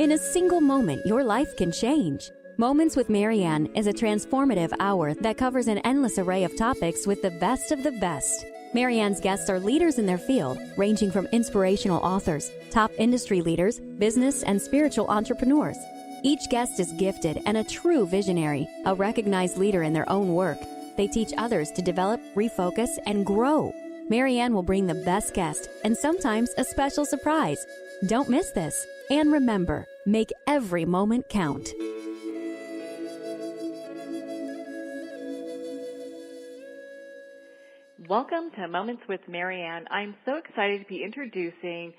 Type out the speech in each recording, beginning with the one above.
In a single moment, your life can change. Moments with Marianne is a transformative hour that covers an endless array of topics with the best of the best. Marianne's guests are leaders in their field, ranging from inspirational authors, top industry leaders, business and spiritual entrepreneurs. Each guest is gifted and a true visionary, a recognized leader in their own work. They teach others to develop, refocus, and grow. Marianne will bring the best guest and sometimes a special surprise. Don't miss this. And remember, make every moment count. Welcome to Moments with Marianne. I'm so excited to be introducing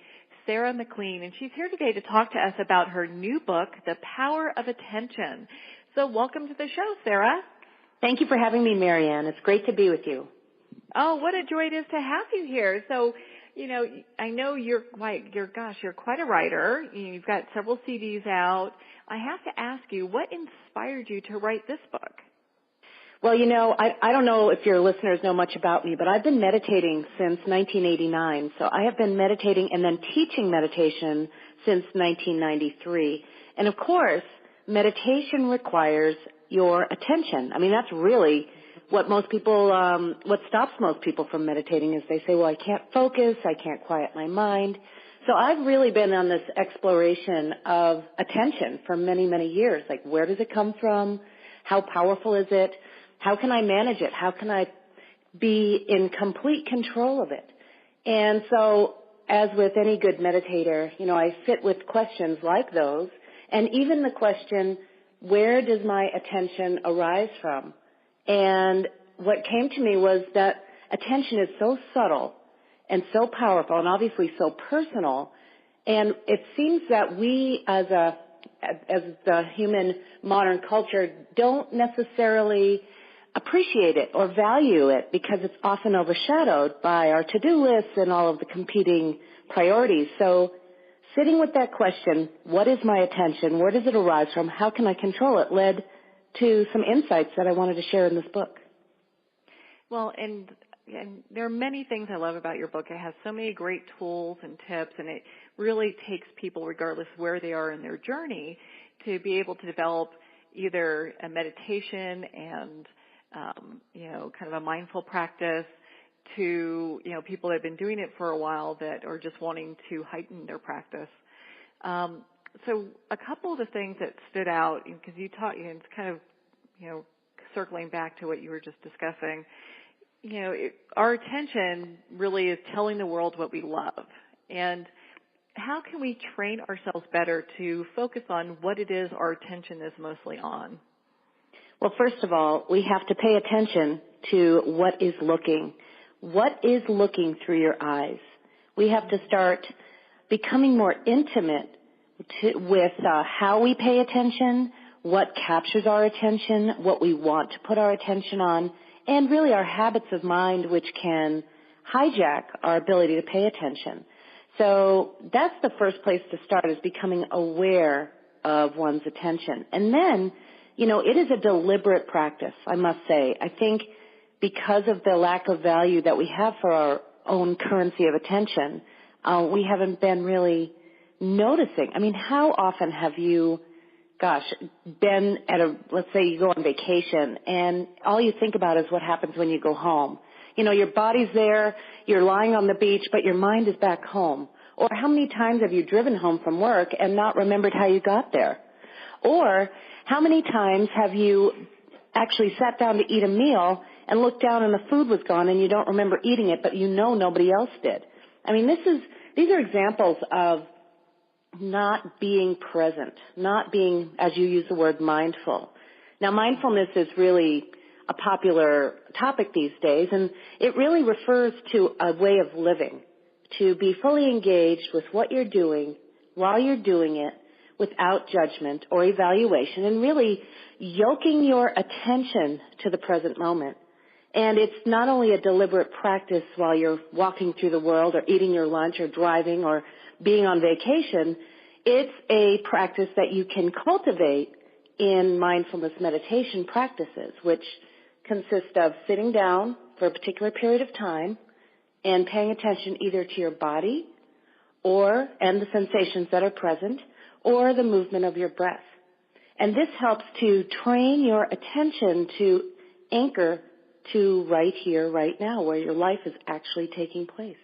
Sarah McLean, and she's here today to talk to us about her new book, The Power of Attention. So welcome to the show, Sarah. Thank you for having me, Marianne. It's great to be with you. Oh, what a joy it is to have you here. So, I know you're quite a writer. You've got several CDs out. I have to ask you, what inspired you to write this book? Well, I don't know if your listeners know much about me, but I've been meditating since 1989. So I have been meditating and then teaching meditation since 1993. And of course, meditation requires your attention. I mean, that's really what what stops most people from meditating is they say, well, I can't focus, I can't quiet my mind. So I've really been on this exploration of attention for many, many years. Like, where does it come from? How powerful is it? How can I manage it? How can I be in complete control of it? And so, as with any good meditator, I sit with questions like those, and even the question, where does my attention arise from? And what came to me was that attention is so subtle and so powerful and obviously so personal, and it seems that we as the human modern culture don't necessarily appreciate it or value it because it's often overshadowed by our to-do lists and all of the competing priorities. So sitting with that question, what is my attention? Where does it arise from? How can I control it? Led to some insights that I wanted to share in this book. Well, and there are many things I love about your book. It has so many great tools and tips, and it really takes people, regardless of where they are in their journey, to be able to develop either a meditation and kind of a mindful practice to, people that have been doing it for a while that are just wanting to heighten their practice. So a couple of the things that stood out, because you taught, it's kind of, circling back to what you were just discussing, our attention really is telling the world what we love. And how can we train ourselves better to focus on what it is our attention is mostly on? Well, first of all, we have to pay attention to what is looking. What is looking through your eyes? We have to start becoming more intimate with how we pay attention, what captures our attention, what we want to put our attention on, and really our habits of mind which can hijack our ability to pay attention. So that's the first place to start, is becoming aware of one's attention. And then, it is a deliberate practice, I must say. I think because of the lack of value that we have for our own currency of attention, we haven't been really noticing. I mean, how often have you, been let's say you go on vacation and all you think about is what happens when you go home. Your body's there, you're lying on the beach, but your mind is back home. Or how many times have you driven home from work and not remembered how you got there? Or how many times have you actually sat down to eat a meal and looked down and the food was gone and you don't remember eating it, but nobody else did? I mean, these are examples of not being present, not being, as you use the word, mindful. Now, mindfulness is really a popular topic these days, and it really refers to a way of living, to be fully engaged with what you're doing while you're doing it without judgment or evaluation, and really yoking your attention to the present moment. And it's not only a deliberate practice while you're walking through the world or eating your lunch or driving or being on vacation. It's a practice that you can cultivate in mindfulness meditation practices, which consist of sitting down for a particular period of time and paying attention either to your body and the sensations that are present, or the movement of your breath. And this helps to train your attention to anchor to right here, right now, where your life is actually taking place.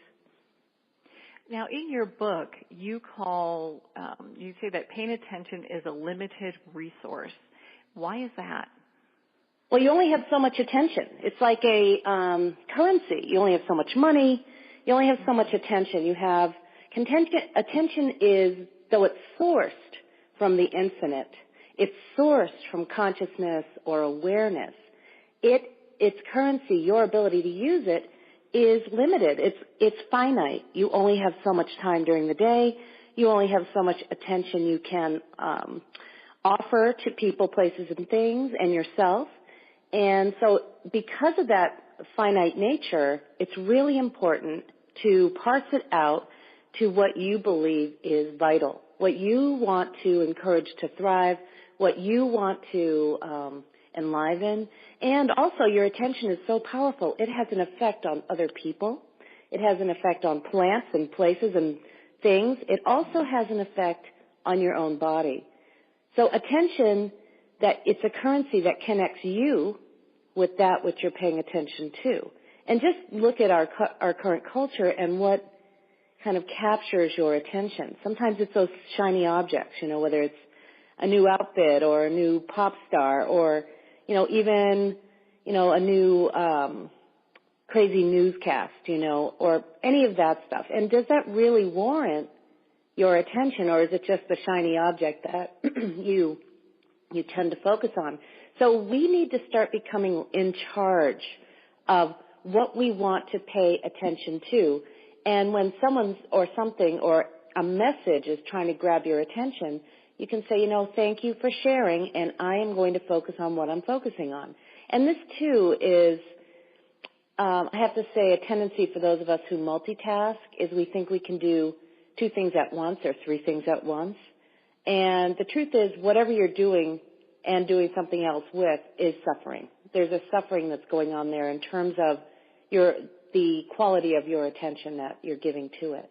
Now, in your book, you say that paying attention is a limited resource. Why is that? Well, you only have so much attention. It's like a currency. You only have so much money. You only have so much attention. You have attention is, though it's sourced from the infinite, it's sourced from consciousness or awareness. Its currency, your ability to use it, is limited. It's finite. You only have so much time during the day. You only have so much attention you can offer to people, places, and things, and yourself. And so because of that finite nature, it's really important to parse it out to what you believe is vital, what you want to encourage to thrive, what you want to enliven. And also your attention is so powerful, it has an effect on other people. It has an effect on plants and places and things. It also has an effect on your own body. So attention, that it's a currency that connects you with that which you're paying attention to. And just look at our current culture and what kind of captures your attention. Sometimes it's those shiny objects, whether it's a new outfit or a new pop star or, even, a new crazy newscast, or any of that stuff. And does that really warrant your attention, or is it just the shiny object that you tend to focus on? So we need to start becoming in charge of what we want to pay attention to. And when someone or something or a message is trying to grab your attention, you can say, thank you for sharing, and I am going to focus on what I'm focusing on. And this, too, is, I have to say, a tendency for those of us who multitask is we think we can do 2 things at once or 3 things at once. And the truth is, whatever you're doing and doing something else with is suffering. There's a suffering that's going on there in terms of the quality of your attention that you're giving to it.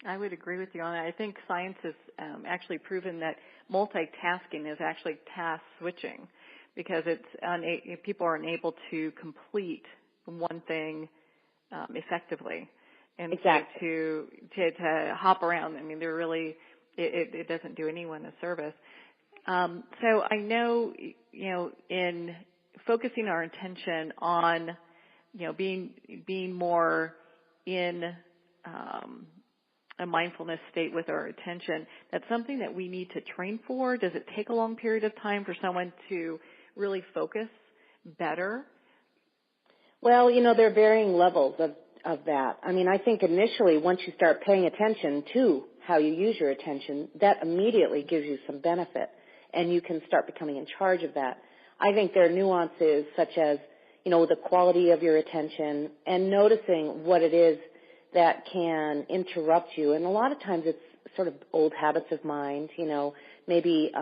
I would agree with you on that. I think science has actually proven that multitasking is actually task switching because people are unable to complete one thing effectively. And exactly. So to hop around, they're really, it doesn't do anyone a service. So I know, in focusing our attention on, being more in a mindfulness state with our attention, that's something that we need to train for. Does it take a long period of time for someone to really focus better? Well, there are varying levels of that. I think initially once you start paying attention to how you use your attention, that immediately gives you some benefit, and you can start becoming in charge of that. I think there are nuances such as, the quality of your attention and noticing what it is that can interrupt you. And a lot of times it's sort of old habits of mind, maybe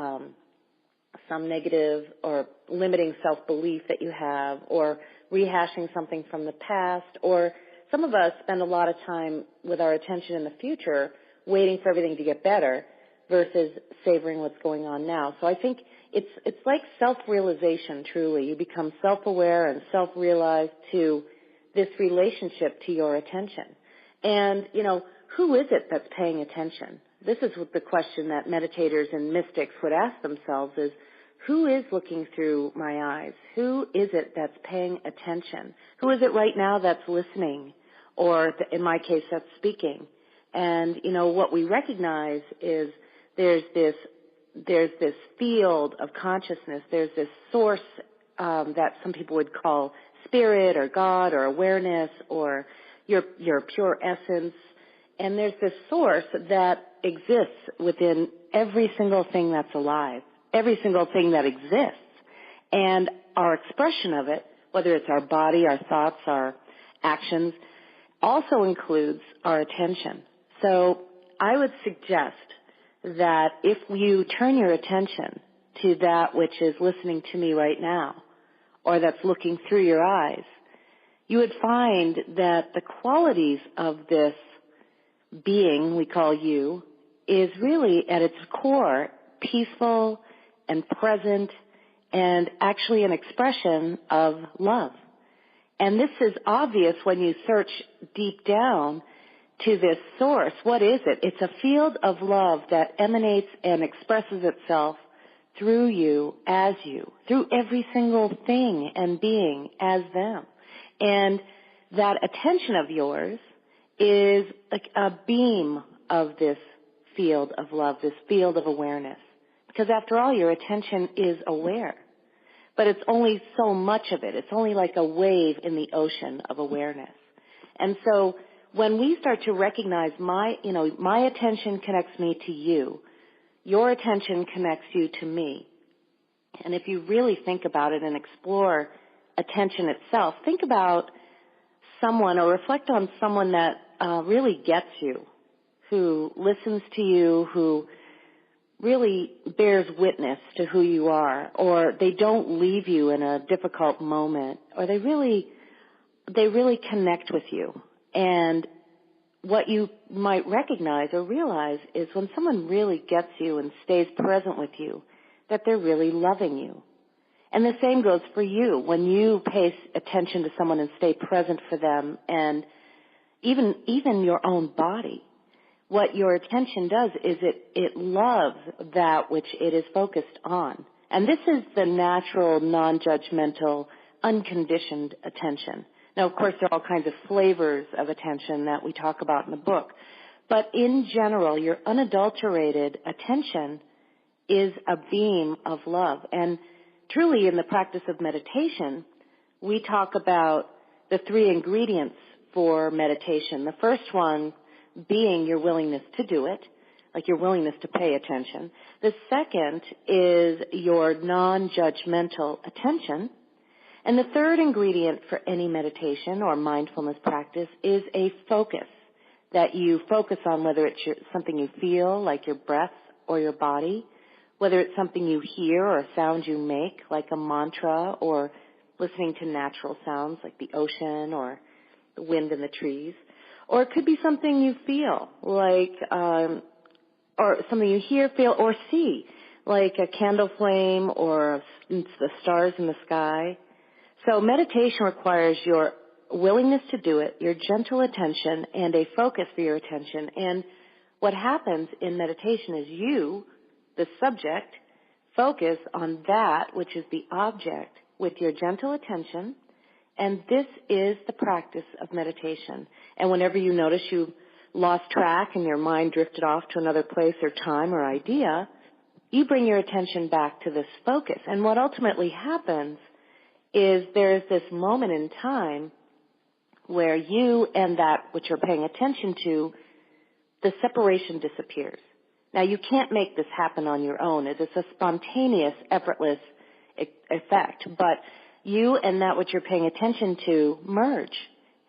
some negative or limiting self-belief that you have, or rehashing something from the past, or some of us spend a lot of time with our attention in the future waiting for everything to get better versus savoring what's going on now. So I think it's like self-realization, truly. You become self-aware and self-realized to this relationship to your attention. And, who is it that's paying attention? This is what the question that meditators and mystics would ask themselves is, who is looking through my eyes? Who is it that's paying attention? Who is it right now that's listening? Or, in my case, that's speaking? And, what we recognize is there's this field of consciousness. There's this source that some people would call spirit or God or awareness or your pure essence. And there's this source that exists within every single thing that's alive, every single thing that exists. And our expression of it, whether it's our body, our thoughts, our actions, also includes our attention. So I would suggest that if you turn your attention to that which is listening to me right now, or that's looking through your eyes, you would find that the qualities of this being we call you is really at its core peaceful and present and actually an expression of love. And this is obvious when you search deep down to this source. What is it? It's a field of love that emanates and expresses itself through you, as you, through every single thing and being as them. And that attention of yours is like a beam of this field of love, this field of awareness. Because after all, your attention is aware. But it's only so much of it. It's only like a wave in the ocean of awareness. And so when we start to recognize my attention connects me to you, your attention connects you to me. And if you really think about it and explore attention itself, think about someone or reflect on someone that really gets you, who listens to you, who really bears witness to who you are, or they don't leave you in a difficult moment, or they really connect with you. And what you might recognize or realize is when someone really gets you and stays present with you, that they're really loving you. And the same goes for you. When you pay attention to someone and stay present for them, and even your own body, what your attention does is it loves that which it is focused on. And this is the natural, non-judgmental, unconditioned attention. Now, of course, there are all kinds of flavors of attention that we talk about in the book. But in general, your unadulterated attention is a beam of love. And truly, in the practice of meditation, we talk about the 3 ingredients for meditation. The first one being your willingness to do it, like your willingness to pay attention. The second is your non-judgmental attention. And the third ingredient for any meditation or mindfulness practice is a focus, that you focus on whether it's something you feel, like your breath or your body, whether it's something you hear or a sound you make, like a mantra, or listening to natural sounds like the ocean or the wind in the trees. Or it could be something you feel, like, or something you hear, feel, or see, like a candle flame or the stars in the sky. So meditation requires your willingness to do it, your gentle attention, and a focus for your attention. And what happens in meditation is you, the subject, focus on that which is the object with your gentle attention. And this is the practice of meditation. And whenever you notice you lost track and your mind drifted off to another place or time or idea, you bring your attention back to this focus. And what ultimately happens is there's this moment in time where you and that which you're paying attention to, the separation disappears. Now, you can't make this happen on your own. It is a spontaneous, effortless effect, but you and that which you're paying attention to merge,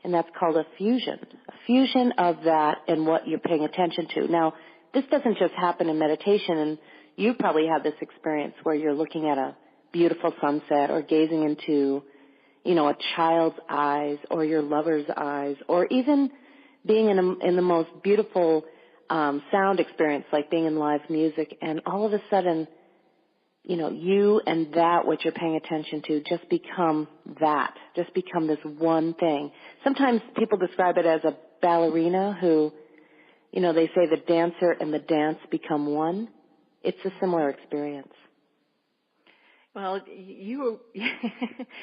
and that's called a fusion of that and what you're paying attention to. Now, this doesn't just happen in meditation, and you probably have this experience where you're looking at a beautiful sunset or gazing into, a child's eyes or your lover's eyes, or even being in the most beautiful sound experience, like being in live music, and all of a sudden, you and that which you're paying attention to just become this one thing. Sometimes people describe it as a ballerina who, they say the dancer and the dance become one. It's a similar experience. Well, you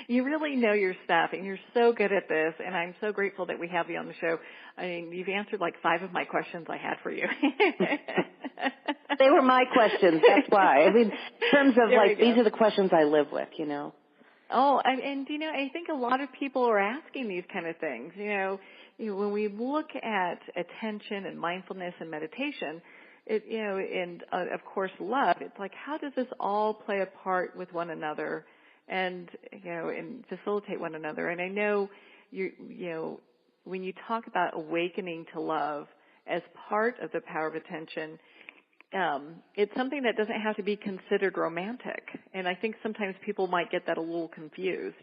really know your stuff, and you're so good at this, and I'm so grateful that we have you on the show. I mean, you've answered like 5 of my questions I had for you. They were my questions, that's why. I mean, in terms of these are the questions I live with, Oh, and I think a lot of people are asking these kind of things. When we look at attention and mindfulness and meditation, and of course love, it's like, how does this all play a part with one another and facilitate one another? And I know when you talk about awakening to love as part of the power of attention, it's something that doesn't have to be considered romantic. And I think sometimes people might get that a little confused,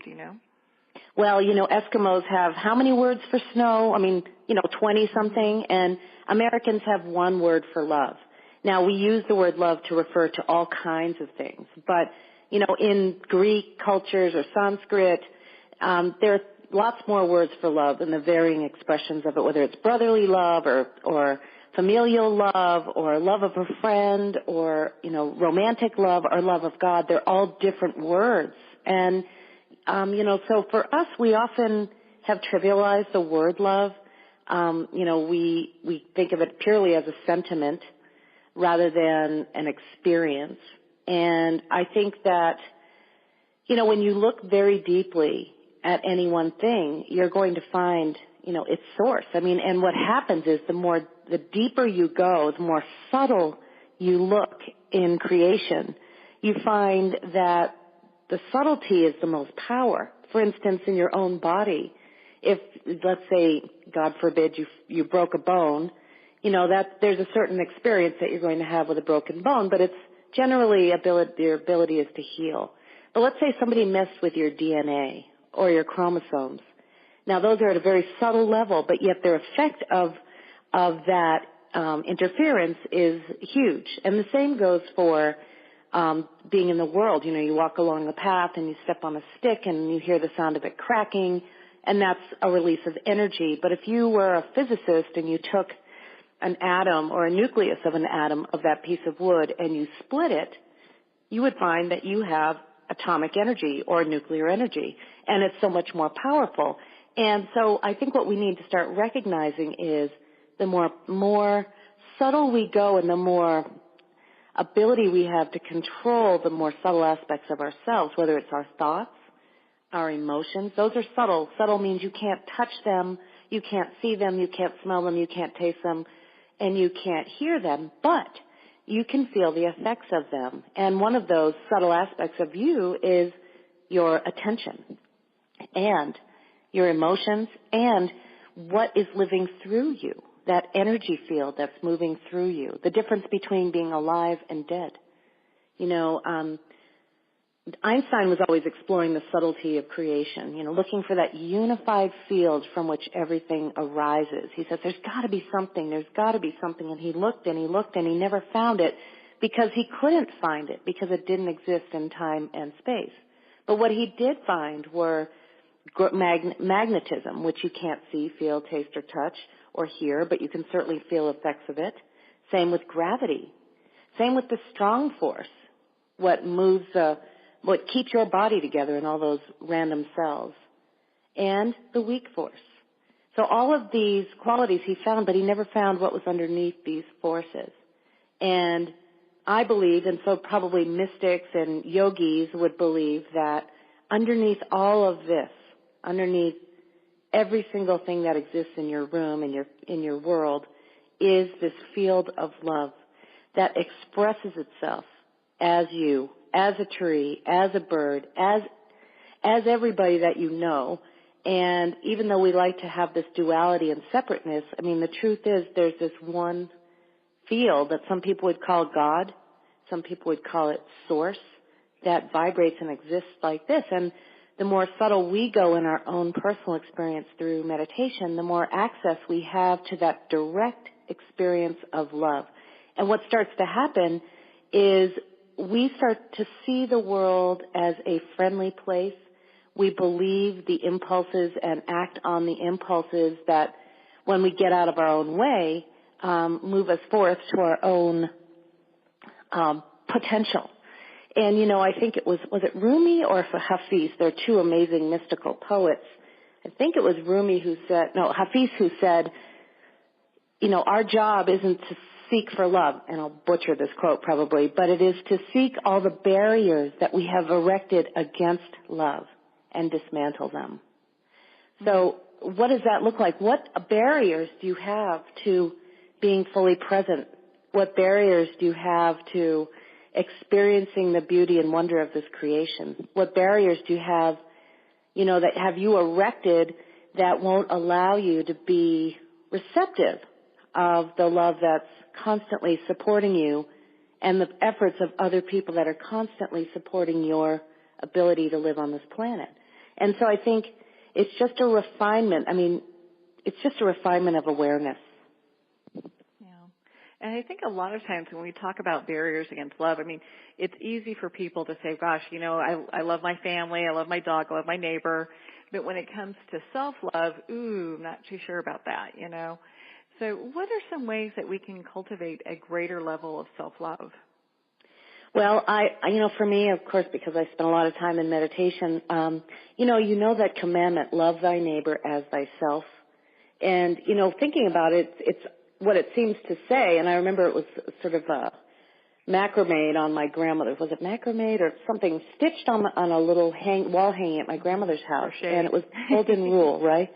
Well, Eskimos have how many words for snow? 20-something. And Americans have one word for love. Now, we use the word love to refer to all kinds of things, but, in Greek cultures or Sanskrit, there are lots more words for love and the varying expressions of it, whether it's brotherly love or familial love or love of a friend or, romantic love or love of God. They're all different words. And, so for us, we often have trivialized the word love. We think of it purely as a sentiment rather than an experience. And I think that, when you look very deeply at any one thing, you're going to find, its source. And what happens is the deeper you go, the more subtle you look in creation, you find that the subtlety is the most power. For instance, in your own body, if, let's say, God forbid, you broke a bone, that there's a certain experience that you're going to have with a broken bone, but it's generally your ability is to heal. But let's say somebody messed with your DNA or your chromosomes. Now, those are at a very subtle level, but yet their effect of that interference is huge. And the same goes for being in the world. You walk along the path and you step on a stick and you hear the sound of it cracking, and that's a release of energy. But if you were a physicist and you took an atom or a nucleus of an atom of that piece of wood and you split it, you would find that you have atomic energy or nuclear energy, and it's so much more powerful. And so I think what we need to start recognizing is the more subtle we go and the more ability we have to control the more subtle aspects of ourselves, whether it's our thoughts, our emotions. Those are subtle. Subtle means you can't touch them, you can't see them, you can't smell them, you can't taste them, and you can't hear them, but you can feel the effects of them. And one of those subtle aspects of you is your attention and your emotions and what is living through you, that energy field that's moving through you, the difference between being alive and dead. Einstein was always exploring the subtlety of creation, looking for that unified field from which everything arises. He says, there's got to be something, and he looked and he looked and he never found it because he couldn't find it because it didn't exist in time and space. But what he did find were magnetism, which you can't see, feel, taste, or touch, or hear, but you can certainly feel effects of it. Same with gravity. Same with the strong force, what keeps your body together in all those random cells, and the weak force. So all of these qualities he found, but he never found what was underneath these forces. And I believe, and so probably mystics and yogis would believe, that underneath all of this, underneath every single thing that exists in your room, in your world, is this field of love that expresses itself as you, as a tree, as a bird, as everybody that you know. And even though we like to have this duality and separateness, the truth is there's this one field that some people would call God, some people would call it source, that vibrates and exists like this. And the more subtle we go in our own personal experience through meditation, the more access we have to that direct experience of love. And what starts to happen is we start to see the world as a friendly place. We believe the impulses and act on the impulses that, when we get out of our own way, move us forth to our own potential. And, I think it was it Rumi or Hafiz? They're two amazing mystical poets. I think it was Hafiz who said, our job isn't to seek for love, and I'll butcher this quote probably, but it is to seek all the barriers that we have erected against love and dismantle them. So what does that look like? What barriers do you have to being fully present? What barriers do you have to experiencing the beauty and wonder of this creation? What barriers do you have, that have you erected that won't allow you to be receptive of the love that's constantly supporting you and the efforts of other people that are constantly supporting your ability to live on this planet? And so I think it's just a refinement. It's just a refinement of awareness. Yeah. And I think a lot of times when we talk about barriers against love, I mean, it's easy for people to say, gosh, you know, I love my family, I love my dog, I love my neighbor. But when it comes to self-love, I'm not too sure about that, you know. So what are some ways that we can cultivate a greater level of self-love? Well, for me, of course, because I spend a lot of time in meditation, you know that commandment, love thy neighbor as thyself. And, thinking about it, it's what it seems to say, and I remember it was sort of macrame on my grandmother's. Was it macrame or something stitched on a little wall hanging at my grandmother's house? And it was golden rule, right?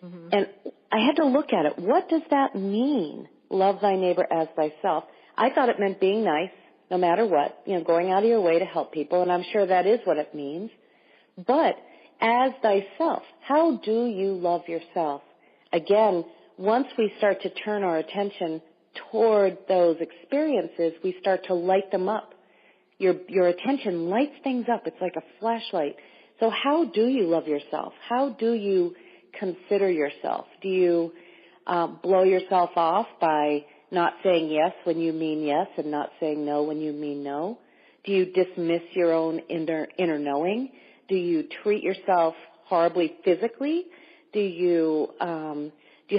Mm-hmm. And I had to look at it. What does that mean? Love thy neighbor as thyself. I thought it meant being nice, no matter what, going out of your way to help people, and I'm sure that is what it means. But as thyself, how do you love yourself? Again, once we start to turn our attention toward those experiences, we start to light them up. Your attention lights things up. It's like a flashlight. So how do you love yourself? How do you consider yourself? Do you blow yourself off by not saying yes when you mean yes and not saying no when you mean no? Do you dismiss your own inner knowing? Do you treat yourself horribly physically? Do you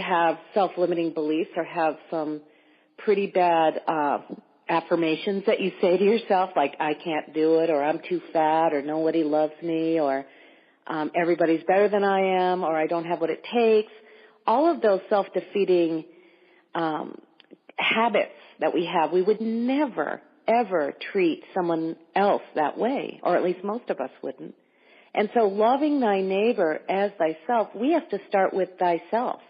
have self-limiting beliefs or have some pretty bad affirmations that you say to yourself, like I can't do it, or I'm too fat, or nobody loves me, or everybody's better than I am, or I don't have what it takes? All of those self-defeating habits that we have, we would never, ever treat someone else that way, or at least most of us wouldn't. And so loving thy neighbor as thyself, we have to start with thyself.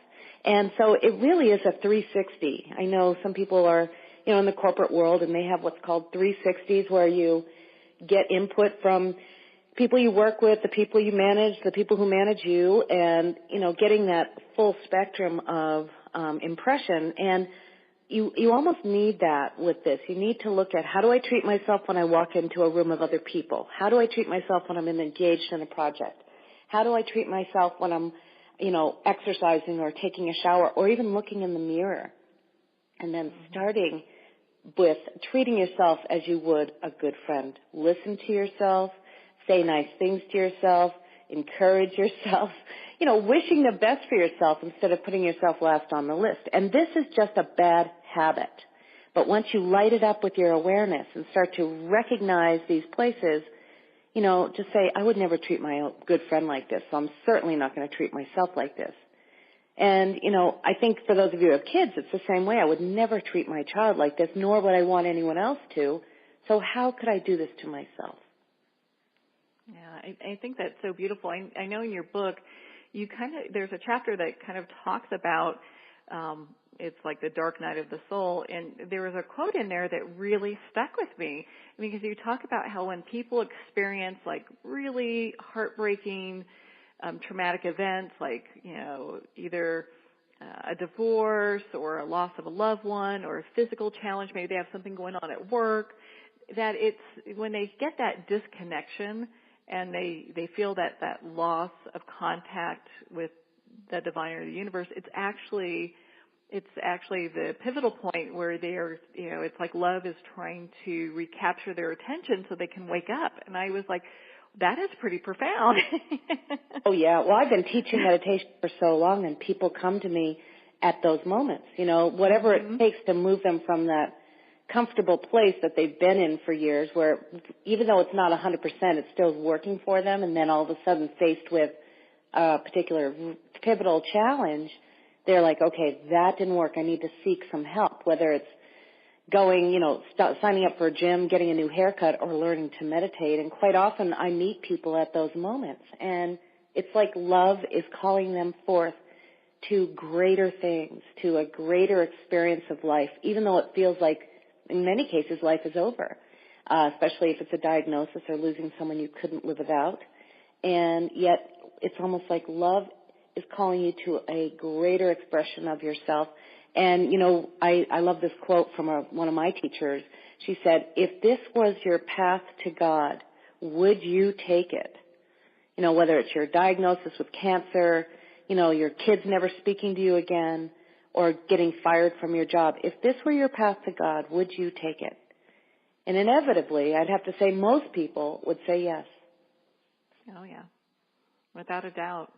And so it really is a 360. I know some people are, in the corporate world and they have what's called 360s, where you get input from people you work with, the people you manage, the people who manage you, and, getting that full spectrum of impression. And you almost need that with this. You need to look at, how do I treat myself when I walk into a room of other people? How do I treat myself when I'm engaged in a project? How do I treat myself when I'm, exercising or taking a shower or even looking in the mirror? And then starting with treating yourself as you would a good friend. Listen to yourself, say nice things to yourself, encourage yourself, wishing the best for yourself instead of putting yourself last on the list. And this is just a bad habit. But once you light it up with your awareness and start to recognize these places, just say, I would never treat my good friend like this, so I'm certainly not going to treat myself like this. And, I think for those of you who have kids, it's the same way. I would never treat my child like this, nor would I want anyone else to. So how could I do this to myself? Yeah, I think that's so beautiful. I know in your book, there's a chapter that kind of talks about, it's like the dark night of the soul, and there was a quote in there that really stuck with me, because you talk about how when people experience like really heartbreaking, traumatic events, like, either a divorce or a loss of a loved one or a physical challenge, maybe they have something going on at work, that it's when they get that disconnection and they feel that loss of contact with the divine or the universe, it's actually the pivotal point where they are, it's like love is trying to recapture their attention so they can wake up. And I was like, that is pretty profound. Oh, yeah. Well, I've been teaching meditation for so long, and people come to me at those moments, whatever it takes to move them from that comfortable place that they've been in for years, where even though it's not 100%, it's still working for them, and then all of a sudden faced with a particular pivotal challenge, they're like, okay, that didn't work. I need to seek some help, whether it's going, signing up for a gym, getting a new haircut, or learning to meditate. And quite often I meet people at those moments, and it's like love is calling them forth to greater things, to a greater experience of life, even though it feels like in many cases life is over, especially if it's a diagnosis or losing someone you couldn't live without. And yet it's almost like love is calling you to a greater expression of yourself. And, I love this quote from one of my teachers. She said, if this was your path to God, would you take it? Whether it's your diagnosis with cancer, your kids never speaking to you again, or getting fired from your job. If this were your path to God, would you take it? And inevitably, I'd have to say most people would say yes. Oh, yeah. Without a doubt,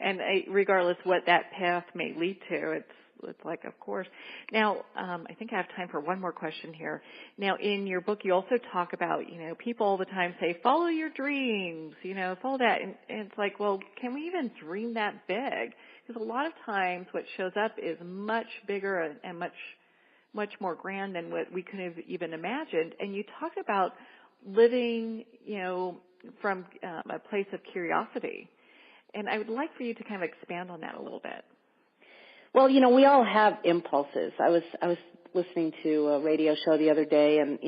and regardless what that path may lead to, it's like, of course. Now, I think I have time for one more question here. Now, in your book, you also talk about, people all the time say, follow your dreams, follow that. And it's like, well, can we even dream that big? Because a lot of times what shows up is much bigger and much more grand than what we could have even imagined. And you talk about living, from a place of curiosity. And I would like for you to kind of expand on that a little bit. Well, we all have impulses. I was listening to a radio show the other day, and,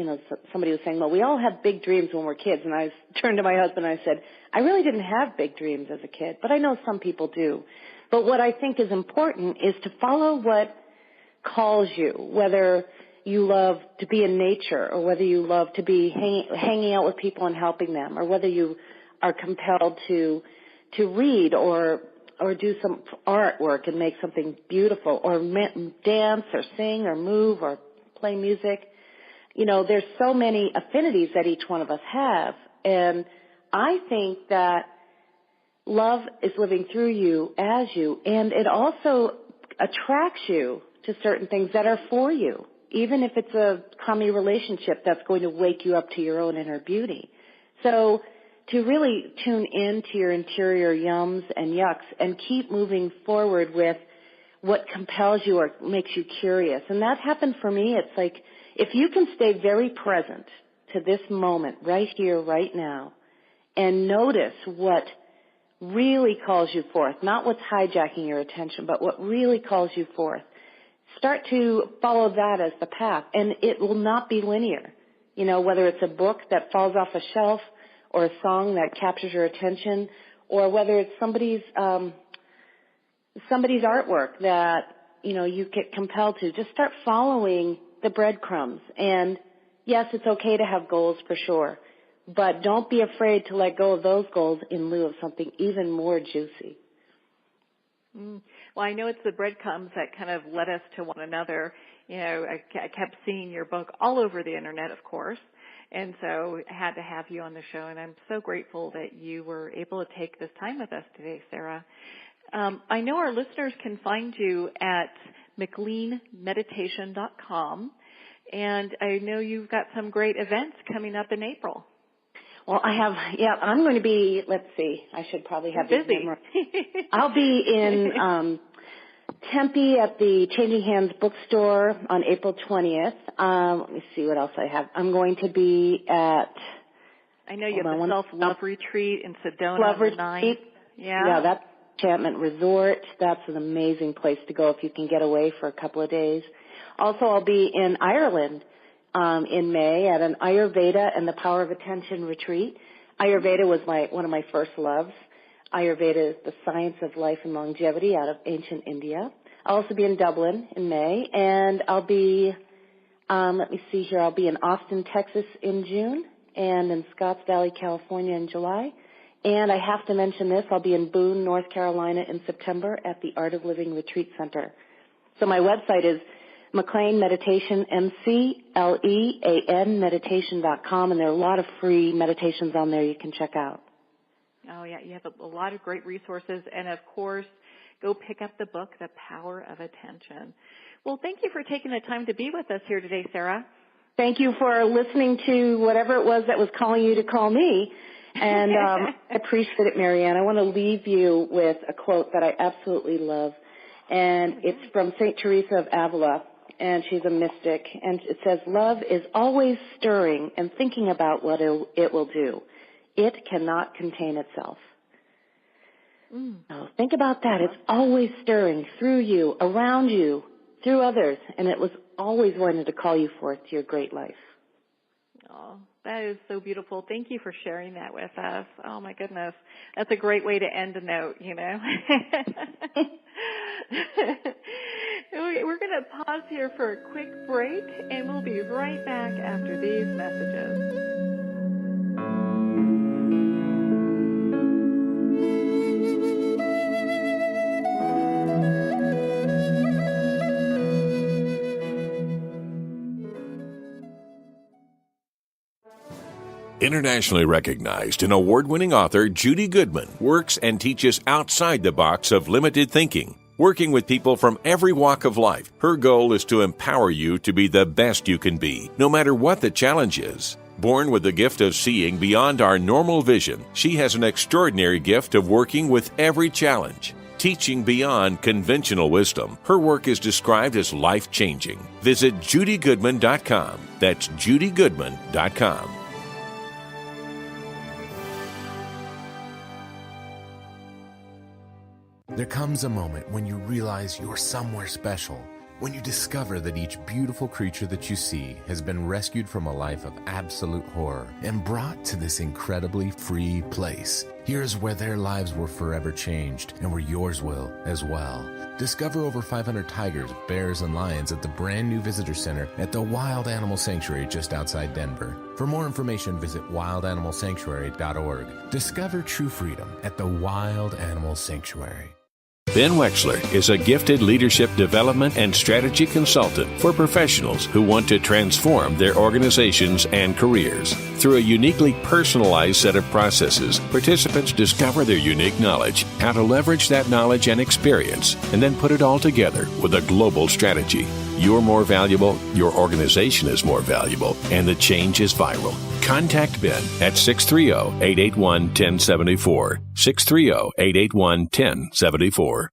somebody was saying, well, we all have big dreams when we're kids. And I turned to my husband and I said, I really didn't have big dreams as a kid, but I know some people do. But what I think is important is to follow what calls you, whether you love to be in nature or whether you love to be hanging out with people and helping them, or whether you are compelled to read or do some artwork and make something beautiful, or dance or sing or move or play music. There's so many affinities that each one of us have. And I think that love is living through you as you, and it also attracts you to certain things that are for you, even if it's a crummy relationship that's going to wake you up to your own inner beauty. So to really tune into your interior yums and yucks and keep moving forward with what compels you or makes you curious. And that happened for me. It's like if you can stay very present to this moment right here, right now, and notice what really calls you forth, not what's hijacking your attention, but what really calls you forth. Start to follow that as the path, and it will not be linear. Whether it's a book that falls off a shelf or a song that captures your attention, or whether it's somebody's artwork that, you get compelled to, just start following the breadcrumbs. And yes, it's okay to have goals for sure, but don't be afraid to let go of those goals in lieu of something even more juicy. Well, I know it's the breadcrumbs that kind of led us to one another. I kept seeing your book all over the internet, of course, and so I had to have you on the show, and I'm so grateful that you were able to take this time with us today, Sarah. I know our listeners can find you at McLeanmeditation.com, and I know you've got some great events coming up in April. Well, I'm going to be, let's see, I should probably have these memorized. I'll be in Tempe at the Changing Hands bookstore on April 20th. Let me see what else I have. I'm going to be at... I know you have the Self-Love Retreat in Sedona on the 9th. Yeah, that's Enchantment Resort. That's an amazing place to go if you can get away for a couple of days. Also, I'll be in Ireland in May at an Ayurveda and the Power of Attention retreat. Ayurveda was one of my first loves. Ayurveda is the science of life and longevity out of ancient India. I'll also be in Dublin in May, and I'll be, I'll be in Austin, Texas in June, and in Scotts Valley, California in July. And I have to mention this, I'll be in Boone, North Carolina in September at the Art of Living Retreat Center. So my website is McLean Meditation, McLean meditation.com, and there are a lot of free meditations on there you can check out. Oh, yeah, you have a lot of great resources, and of course, go pick up the book, The Power of Attention. Well, thank you for taking the time to be with us here today, Sarah. Thank you for listening to whatever it was that was calling you to call me, and I appreciate it, Marianne. I want to leave you with a quote that I absolutely love, and it's from St. Teresa of Avila, and she's a mystic, and it says, "Love is always stirring and thinking about what it will do. It cannot contain itself." So think about that. It's always stirring through you, around you, through others, and it was always wanting to call you forth to your great life. Oh, that is so beautiful. Thank you for sharing that with us. Oh, my goodness. That's a great way to end a note, We're going to pause here for a quick break, and we'll be right back after these messages. Internationally recognized and award-winning author Judy Goodman works and teaches outside the box of limited thinking. Working with people from every walk of life, her goal is to empower you to be the best you can be, no matter what the challenge is. Born with the gift of seeing beyond our normal vision, she has an extraordinary gift of working with every challenge. Teaching beyond conventional wisdom, her work is described as life-changing. Visit judygoodman.com. That's judygoodman.com. There comes a moment when you realize you're somewhere special, when you discover that each beautiful creature that you see has been rescued from a life of absolute horror and brought to this incredibly free place. Here's where their lives were forever changed and where yours will as well. Discover over 500 tigers, bears, and lions at the brand new visitor center at the Wild Animal Sanctuary just outside Denver. For more information, visit wildanimalsanctuary.org. Discover true freedom at the Wild Animal Sanctuary. Ben Wexler is a gifted leadership development and strategy consultant for professionals who want to transform their organizations and careers. Through a uniquely personalized set of processes, participants discover their unique knowledge, how to leverage that knowledge and experience, and then put it all together with a global strategy. You're more valuable, your organization is more valuable, and the change is viral. Contact Ben at 630-881-1074. 630-881-1074.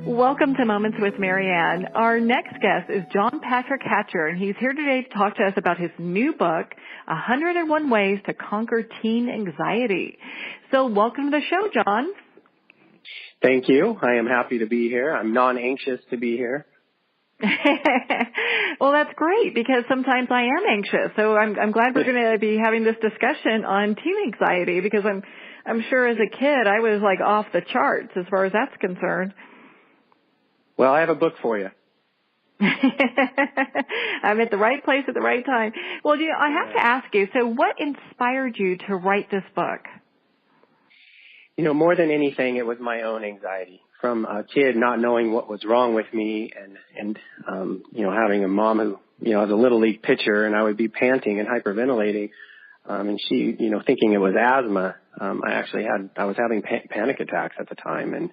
Welcome to Moments with Marianne. Our next guest is John Patrick Hatcher, and he's here today to talk to us about his new book, 101 Ways to Conquer Teen Anxiety. So welcome to the show, John. Thank you. I am happy to be here. I'm non-anxious to be here. Well, that's great because sometimes I am anxious. So I'm glad we're going to be having this discussion on teen anxiety because I'm sure as a kid I was like off the charts as far as that's concerned. Well, I have a book for you. I'm at the right place at the right time. Well, I have to ask you, so what inspired you to write this book? More than anything, it was my own anxiety. From a kid not knowing what was wrong with me and having a mom who, was a little league pitcher and I would be panting and hyperventilating. And she, thinking it was asthma. I was having panic attacks at the time and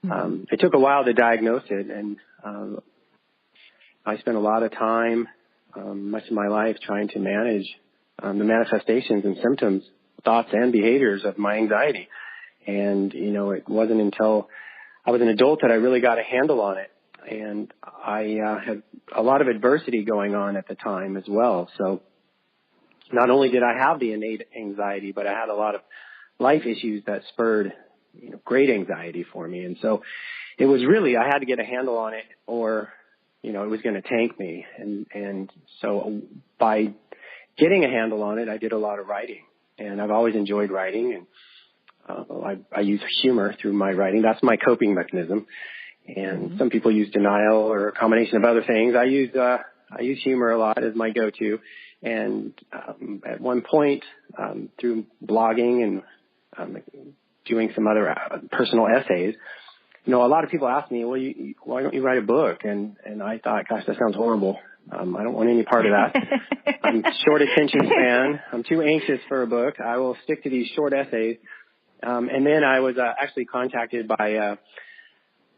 it took a while to diagnose it, and I spent a lot of time, much of my life, trying to manage the manifestations and symptoms, thoughts, and behaviors of my anxiety. And, it wasn't until I was an adult that I really got a handle on it. And I had a lot of adversity going on at the time as well. So not only did I have the innate anxiety, but I had a lot of life issues that spurred great anxiety for me. And so it was really, I had to get a handle on it or, it was going to tank me. And so by getting a handle on it, I did a lot of writing and I've always enjoyed writing and I use humor through my writing. That's my coping mechanism. And some people use denial or a combination of other things. I use humor a lot as my go-to. And at one point, through blogging and doing some other personal essays, a lot of people ask me, well, why don't you write a book? And I thought, gosh, that sounds horrible. I don't want any part of that. I'm short attention span. I'm too anxious for a book. I will stick to these short essays. And then I was actually contacted by,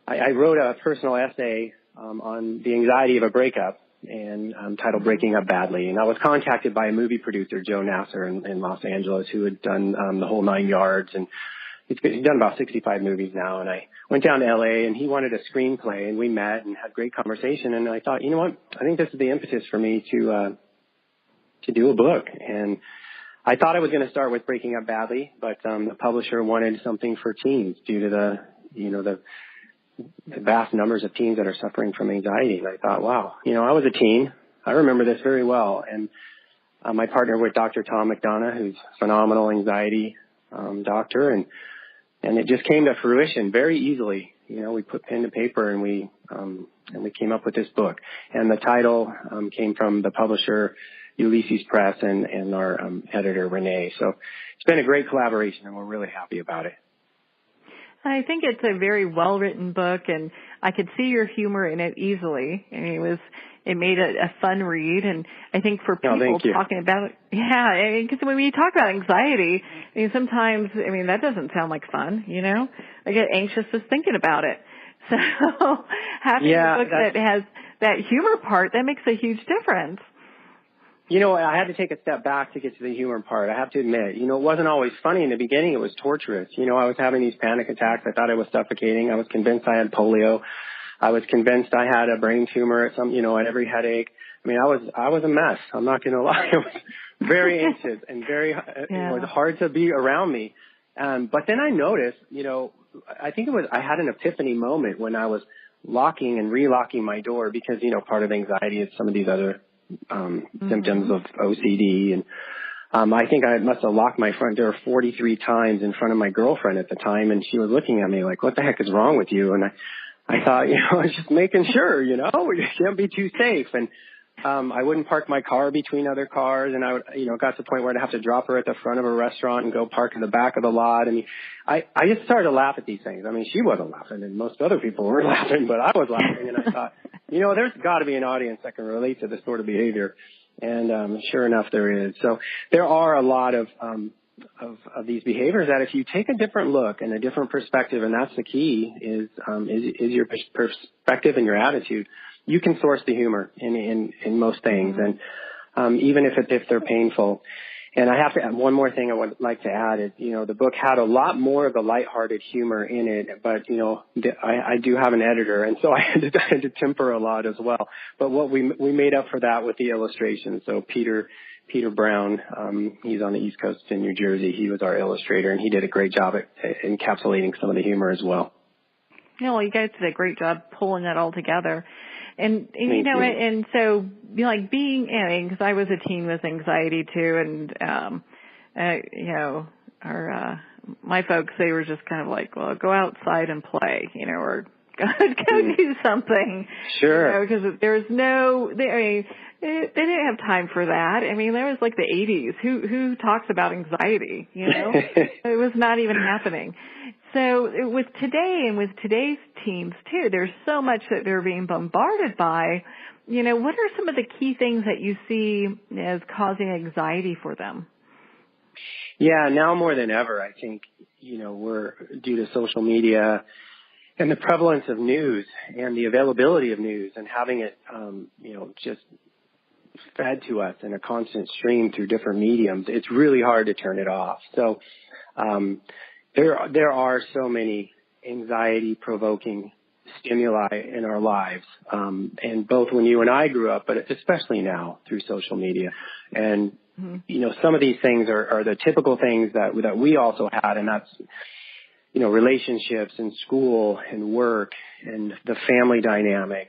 I wrote a personal essay on the anxiety of a breakup and titled Breaking Up Badly. And I was contacted by a movie producer, Joe Nasser in Los Angeles, who had done the whole 9 yards. And he's done about 65 movies now. And I went down to L.A. and he wanted a screenplay and we met and had great conversation. And I thought, you know what? I think this is the impetus for me to do a book. And I thought I was going to start with Breaking Up Badly, but the publisher wanted something for teens due to the vast numbers of teens that are suffering from anxiety. And I thought, wow, I was a teen. I remember this very well. And my partner with Dr. Tom McDonough, who's a phenomenal anxiety doctor, and And it just came to fruition very easily. You know, we put pen to paper and we came up with this book. And the title came from the publisher, Ulysses Press, and our editor, Renee. So it's been a great collaboration, and we're really happy about it. I think it's a very well-written book, and I could see your humor in it easily. I mean, it made it a fun read, and I think for people talking about it, because when we talk about anxiety, I mean, sometimes, I mean, that doesn't sound like fun, you know? I get anxious just thinking about it. So having a book that has that humor part, that makes a huge difference. You know, I had to take a step back to get to the humor part. I have to admit, you know, it wasn't always funny in the beginning. It was torturous. You know, I was having these panic attacks. I thought I was suffocating. I was convinced I had polio. I was convinced I had a brain tumor at at every headache. I mean, I was a mess. I'm not going to lie. It was very anxious and it was hard to be around me. But then I noticed, you know, I had an epiphany moment when I was locking and relocking my door because, you know, part of anxiety is some of these other symptoms of OCD. And I think I must have locked my front door 43 times in front of my girlfriend at the time, and she was looking at me like, what the heck is wrong with you? And I thought, you know, I was just making sure, you know, you can't be too safe. And I wouldn't park my car between other cars, and I would, you know, got to the point where I'd have to drop her at the front of a restaurant and go park in the back of the lot. I mean, I just started to laugh at these things. I mean, she wasn't laughing, and most other people were laughing, but I was laughing, and I thought, you know, there's got to be an audience that can relate to this sort of behavior. And sure enough, there is. So there are a lot of these behaviors that if you take a different look and a different perspective, and that's the key, is your perspective and your attitude, you can source the humor in most things, and even if they're painful. And I have to add one more thing I would like to add is, you know, the book had a lot more of the lighthearted humor in it, but, you know, I do have an editor, and so I had to temper a lot as well. But what we made up for that with the illustrations. So Peter Brown, he's on the East Coast in New Jersey. He was our illustrator, and he did a great job at encapsulating some of the humor as well. Yeah, well, you guys did a great job pulling that all together. And you know, and so, you know, like being, because I was a teen with anxiety too, and, you know, my folks, they were just kind of like, well, go outside and play, you know, or go do something. Sure. You know, because they didn't have time for that. I mean, there was like the 80s. Who talks about anxiety, you know? It was not even happening. So with today and with today's teens too, there's so much that they're being bombarded by. You know, what are some of the key things that you see as causing anxiety for them? Yeah, now more than ever, I think, you know, we're due to social media and the prevalence of news and the availability of news and having it, you know, just fed to us in a constant stream through different mediums. It's really hard to turn it off. So, there are so many anxiety-provoking stimuli in our lives, and both when you and I grew up, but especially now through social media. And, you know, some of these things are the typical things that we also had, and that's, you know, relationships and school and work and the family dynamic.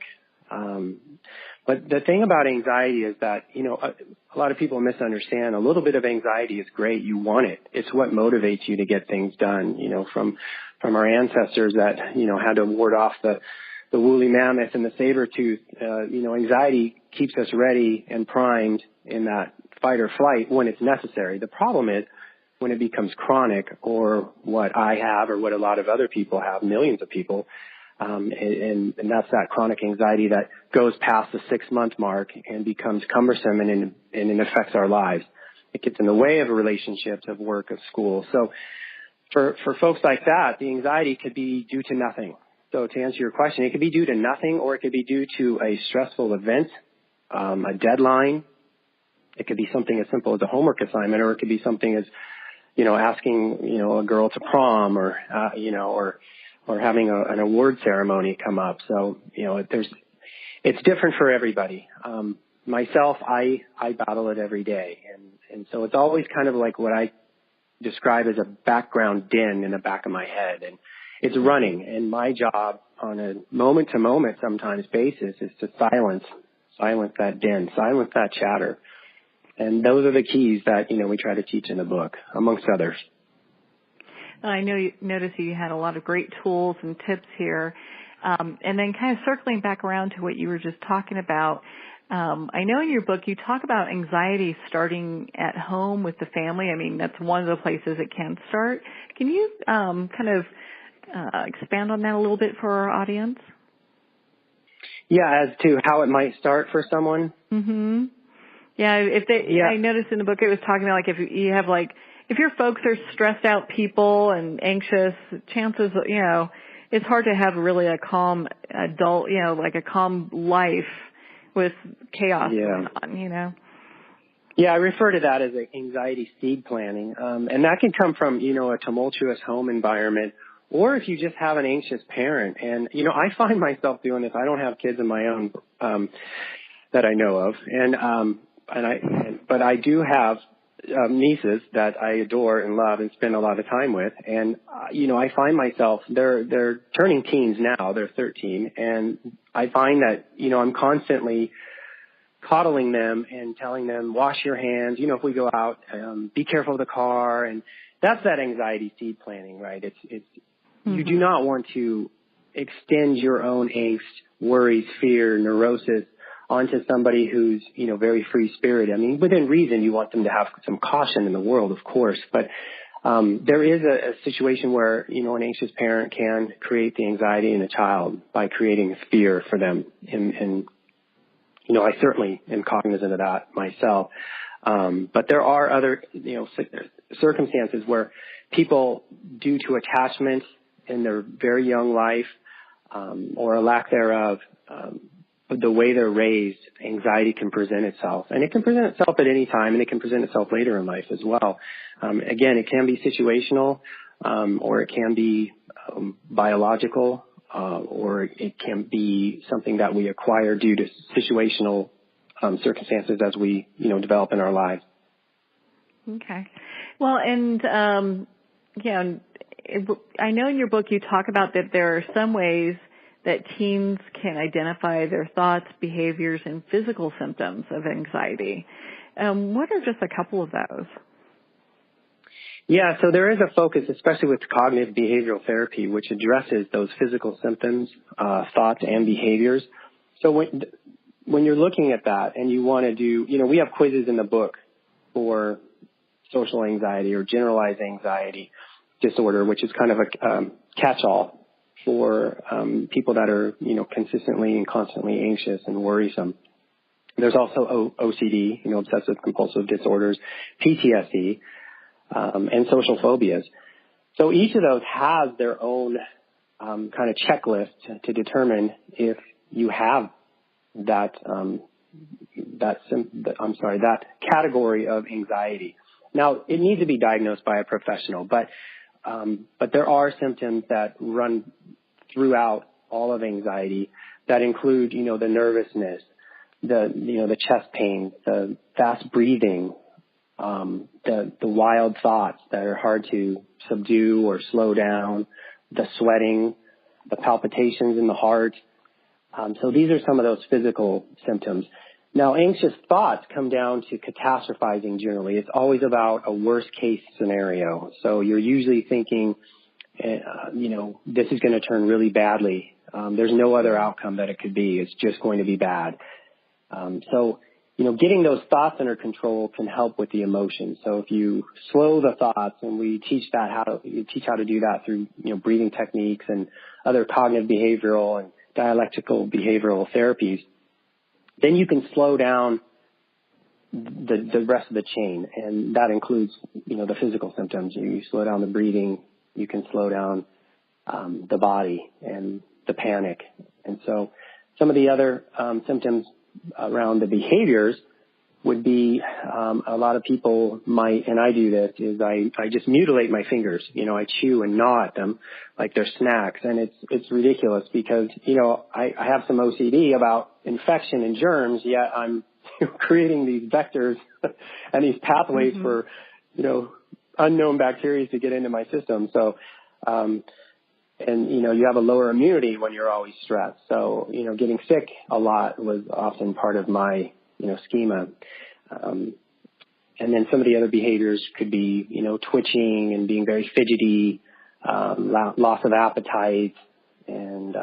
But the thing about anxiety is that, you know, a lot of people misunderstand. A little bit of anxiety is great. You want it. It's what motivates you to get things done, you know, from our ancestors that, you know, had to ward off the woolly mammoth and the saber tooth. You know, anxiety keeps us ready and primed in that fight or flight when it's necessary. The problem is when it becomes chronic, or what I have or what a lot of other people have, millions of people, and that's that chronic anxiety that goes past the 6-month mark and becomes cumbersome and it affects our lives. It gets in the way of relationships, of work, of school. So for folks like that, the anxiety could be due to nothing. So to answer your question, it could be due to nothing, or it could be due to a stressful event, a deadline. It could be something as simple as a homework assignment, or it could be something as, you know, asking, you know, a girl to prom, or, you know, or having an award ceremony come up. So, you know, it's different for everybody. Myself, I battle it every day. And so it's always kind of like what I describe as a background din in the back of my head. And it's running. And my job on a moment to moment sometimes basis is to silence that din, silence that chatter. And those are the keys that, you know, we try to teach in the book, amongst others. I know you noticed you had a lot of great tools and tips here. And then kind of circling back around to what you were just talking about, I know in your book you talk about anxiety starting at home with the family. I mean, that's one of the places it can start. Can you kind of expand on that a little bit for our audience? Yeah, as to how it might start for someone. Mm-hmm. Yeah, I noticed in the book it was talking about, like, if you have, like, if your folks are stressed out people and anxious, chances, it's hard to have really a calm adult, like a calm life with chaos going on, Yeah, I refer to that as anxiety seed planting. And that can come from, a tumultuous home environment, or if you just have an anxious parent. And, I find myself doing this. I don't have kids of my own that I know of. But I do have nieces that I adore and love and spend a lot of time with. And, I find myself, they're turning teens now. They're 13. And I find that, I'm constantly coddling them and telling them, wash your hands, if we go out, be careful of the car. And that's that anxiety seed planting, right? It's you do not want to extend your own angst, worries, fear, neurosis onto somebody who's, very free-spirited. I mean, within reason, you want them to have some caution in the world, of course. But there is a situation where, an anxious parent can create the anxiety in a child by creating fear for them. And I certainly am cognizant of that myself. But there are other, circumstances where people, due to attachment in their very young life, or a lack thereof, the way they're raised, anxiety can present itself. And it can present itself at any time, and it can present itself later in life as well. Again, it can be situational, or it can be biological, or it can be something that we acquire due to situational circumstances as we, develop in our lives. Okay. Well, and, I know in your book you talk about that there are some ways that teens can identify their thoughts, behaviors, and physical symptoms of anxiety. What are just a couple of those? Yeah, so there is a focus, especially with cognitive behavioral therapy, which addresses those physical symptoms, thoughts, and behaviors. So when you're looking at that and you want to do, we have quizzes in the book for social anxiety or generalized anxiety disorder, which is kind of a catch-all for people that are, consistently and constantly anxious and worrisome. There's also OCD, obsessive compulsive disorders, PTSD, and social phobias. So each of those has their own kind of checklist to determine if you have that category of anxiety. Now, it needs to be diagnosed by a professional, but there are symptoms that run throughout all of anxiety that include, the nervousness, the chest pain, the fast breathing, the wild thoughts that are hard to subdue or slow down, the sweating, the palpitations in the heart. So these are some of those physical symptoms. Now, anxious thoughts come down to catastrophizing generally. It's always about a worst-case scenario. So you're usually thinking, this is going to turn really badly. There's no other outcome that it could be. It's just going to be bad. So getting those thoughts under control can help with the emotions. So if you slow the thoughts, and we teach how to do that through, breathing techniques and other cognitive behavioral and dialectical behavioral therapies, then you can slow down the rest of the chain. And that includes, the physical symptoms. You slow down the breathing, you can slow down the body and the panic. And so some of the other symptoms around the behaviors would be a lot of people might, and I do this, is I just mutilate my fingers. I chew and gnaw at them like they're snacks. And it's ridiculous because, I have some OCD about infection and germs, yet I'm creating these vectors and these pathways for, unknown bacteria to get into my system. So, you have a lower immunity when you're always stressed. So, getting sick a lot was often part of my, schema. And then some of the other behaviors could be, twitching and being very fidgety, loss of appetite, and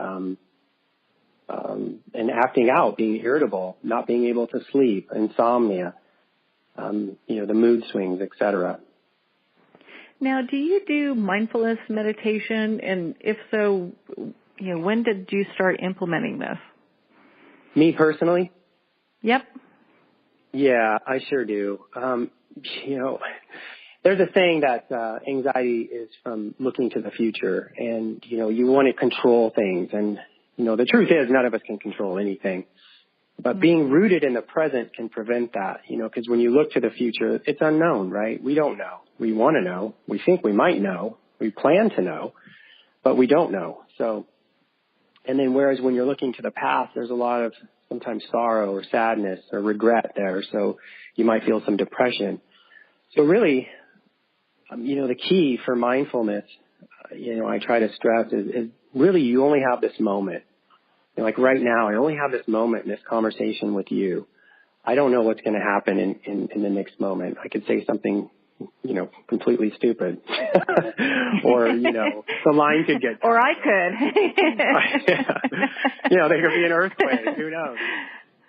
acting out, being irritable, not being able to sleep, insomnia, the mood swings, etc. Now, do you do mindfulness meditation? And if so, when did you start implementing this? Me personally? Yep. Yeah, I sure do. There's a saying that anxiety is from looking to the future, and, you want to control things. And, the truth is none of us can control anything. But being rooted in the present can prevent that, because when you look to the future, it's unknown, right? We don't know. We want to know. We think we might know. We plan to know, but we don't know. So, and then whereas when you're looking to the past, there's a lot of sometimes sorrow or sadness or regret there. So you might feel some depression. So really, the key for mindfulness, I try to stress is really you only have this moment. Like right now, I only have this moment in this conversation with you. I don't know what's going to happen in the next moment. I could say something, completely stupid. Or, the line could get... Or I could. There could be an earthquake. Who knows?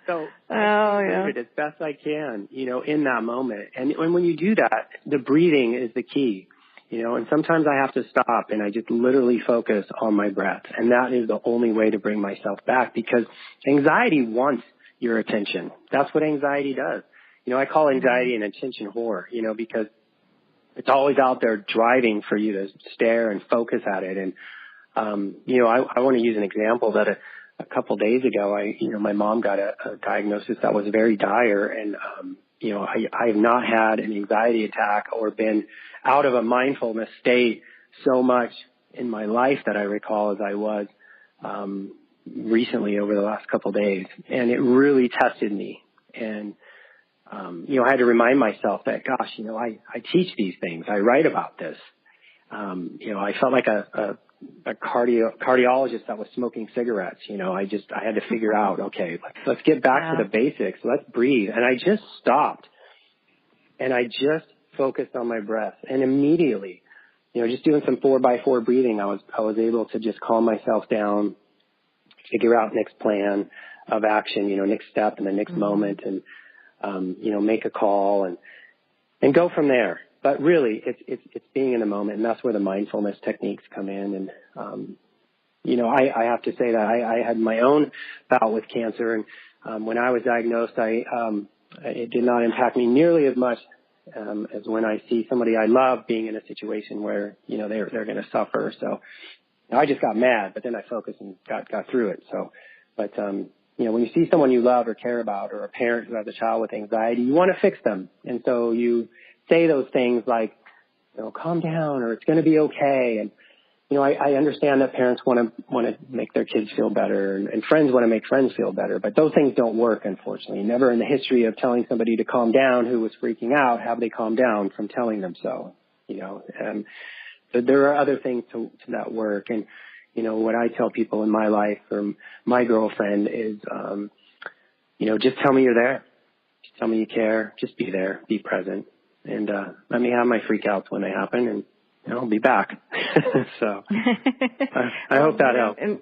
So I do it as best I can, in that moment. And when you do that, the breathing is the key. And sometimes I have to stop and I just literally focus on my breath. And that is the only way to bring myself back, because anxiety wants your attention. That's what anxiety does. I call anxiety an attention whore, because it's always out there driving for you to stare and focus at it. And, I want to use an example that a couple days ago, my mom got a diagnosis that was very dire. And, I have not had an anxiety attack or been out of a mindfulness state so much in my life that I recall as I was recently over the last couple of days. And it really tested me. And, I had to remind myself that, gosh, I teach these things. I write about this. I felt like a cardiologist that was smoking cigarettes. I had to figure out, okay, let's get back to the basics. Let's breathe. And I just stopped and I just focused on my breath. And immediately, just doing some 4x4 breathing, I was able to just calm myself down, figure out next plan of action, next step and the next moment, and, make a call and go from there. But really, it's being in the moment, and that's where the mindfulness techniques come in. And, I have to say that I had my own bout with cancer, and when I was diagnosed, it did not impact me nearly as much as when I see somebody I love being in a situation where, they're going to suffer. So I just got mad, but then I focused and got through it. So, but, when you see someone you love or care about, or a parent who has a child with anxiety, you want to fix them. And so you say those things like, calm down, or it's going to be okay. And, I understand that parents want to make their kids feel better, and friends want to make friends feel better, but those things don't work, unfortunately. Never in the history of telling somebody to calm down who was freaking out have they calmed down from telling them so, and there are other things to that work. And, what I tell people in my life, or my girlfriend, is, just tell me you're there. Just tell me you care. Just be there. Be present. And let me have my freakouts when they happen, and I'll be back. So I hope that helps. And,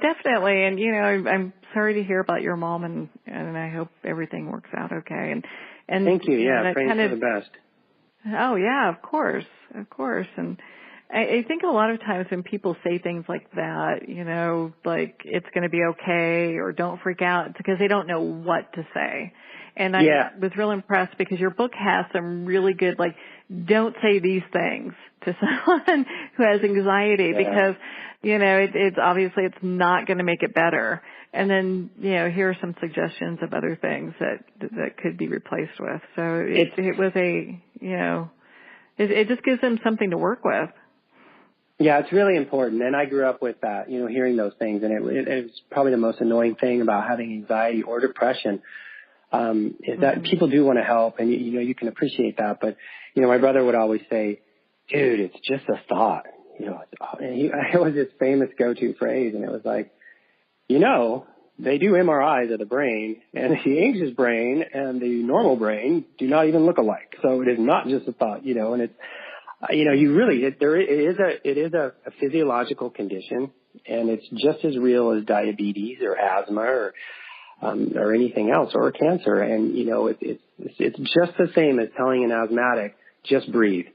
definitely. And, I'm sorry to hear about your mom, and I hope everything works out okay. And thank you. Yeah, praying for the best. Oh, yeah, of course. And I think a lot of times when people say things like that, like it's going to be okay or don't freak out, it's because they don't know what to say. And I was real impressed because your book has some really good, like, don't say these things to someone who has anxiety because, it's obviously it's not going to make it better. And then, here are some suggestions of other things that could be replaced with. So it was it just gives them something to work with. Yeah, it's really important. And I grew up with that, hearing those things. And it was probably the most annoying thing about having anxiety or depression, is that people do want to help. And, you can appreciate that. But, my brother would always say, dude, it's just a thought. It was his famous go-to phrase. And it was like, they do MRIs of the brain, and the anxious brain and the normal brain do not even look alike. So it is not just a thought, and it is a physiological condition, and it's just as real as diabetes or asthma or anything else, or cancer. And, it's just the same as telling an asthmatic, just breathe,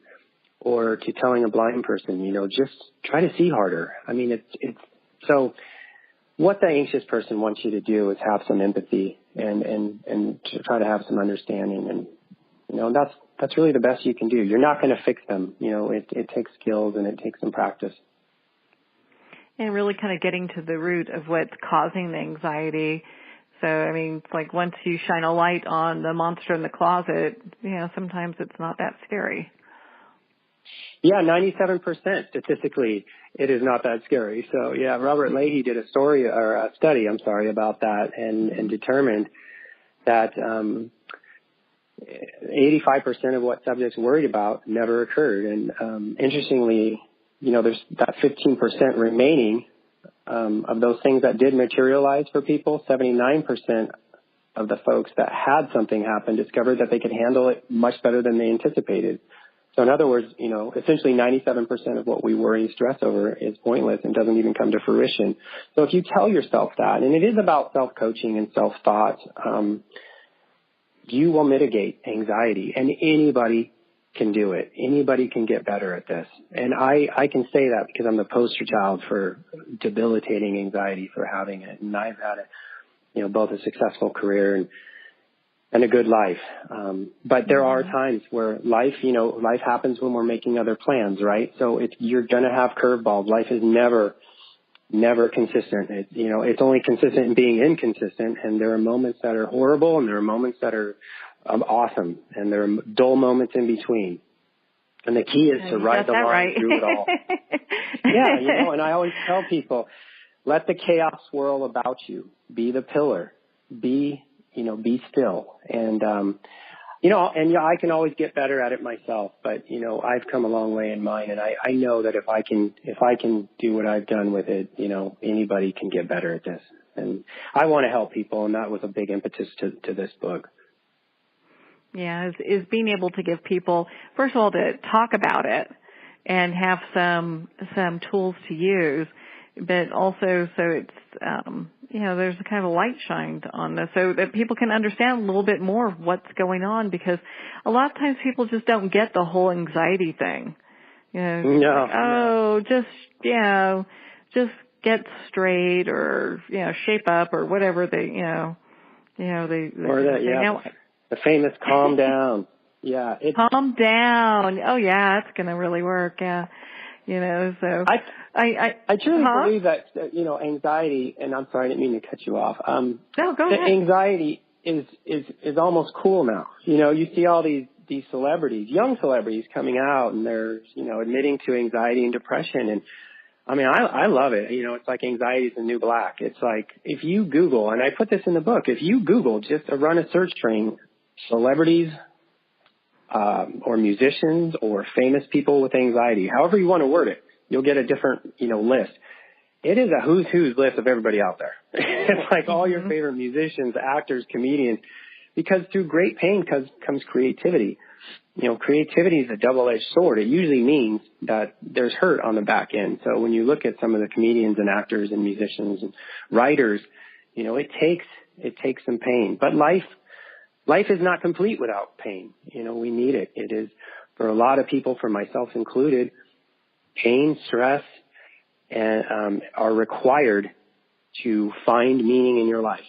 or to telling a blind person, just try to see harder. I mean, so what the anxious person wants you to do is have some empathy and to try to have some understanding. And, that's really the best you can do. You're not going to fix them. It takes skills and it takes some practice. And really kind of getting to the root of what's causing the anxiety. So, I mean, it's like once you shine a light on the monster in the closet, sometimes it's not that scary. Yeah, 97% statistically, it is not that scary. So, yeah, Robert Leahy did a study about that and determined that 85% of what subjects worried about never occurred. And interestingly, there's that 15% remaining of those things that did materialize for people. 79% of the folks that had something happen discovered that they could handle it much better than they anticipated. So in other words, essentially 97% of what we worry and stress over is pointless and doesn't even come to fruition. So if you tell yourself that, and it is about self-coaching and self-thought, you will mitigate anxiety, and anybody can do it. Anybody can get better at this. And I can say that because I'm the poster child for debilitating anxiety, for having it. And I've had both a successful career and a good life. But there are times where life happens when we're making other plans, right? So you're going to have curveballs. Life is never consistent. It's only consistent in being inconsistent. And there are moments that are horrible, and there are moments that are awesome, and there are dull moments in between. And the key is to ride the line through it all. Yeah, and I always tell people, let the chaos swirl about you. Be the pillar. Be still. And, I can always get better at it myself, but, I've come a long way in mine, and I know that if I can do what I've done with it, anybody can get better at this. And I want to help people, and that was a big impetus to this book. Yeah, is being able to give people, first of all, to talk about it and have some tools to use, but also so it's, there's a kind of a light shined on this so that people can understand a little bit more of what's going on, because a lot of times people just don't get the whole anxiety thing. Just get straight or, shape up or whatever the famous calm down. Yeah. Calm down. Oh yeah, it's going to really work. Yeah. So I truly believe that, anxiety, and I'm sorry, I didn't mean to cut you off. No, go ahead. Anxiety is almost cool now. You see all these celebrities, young celebrities coming out, and they're, admitting to anxiety and depression. And I mean, I love it. It's like anxiety is the new black. It's like if you Google, and I put this in the book, if you Google, just run a search string, celebrities, or musicians or famous people with anxiety, however you want to word it, you'll get a different, list. It is a who's list of everybody out there. It's like all your favorite musicians, actors, comedians, because through great pain comes creativity. Creativity is a double-edged sword. It usually means that there's hurt on the back end. So when you look at some of the comedians and actors and musicians and writers, it takes some pain. But life is not complete without pain. We need it. It is, for a lot of people, for myself included, pain, stress, and are required to find meaning in your life.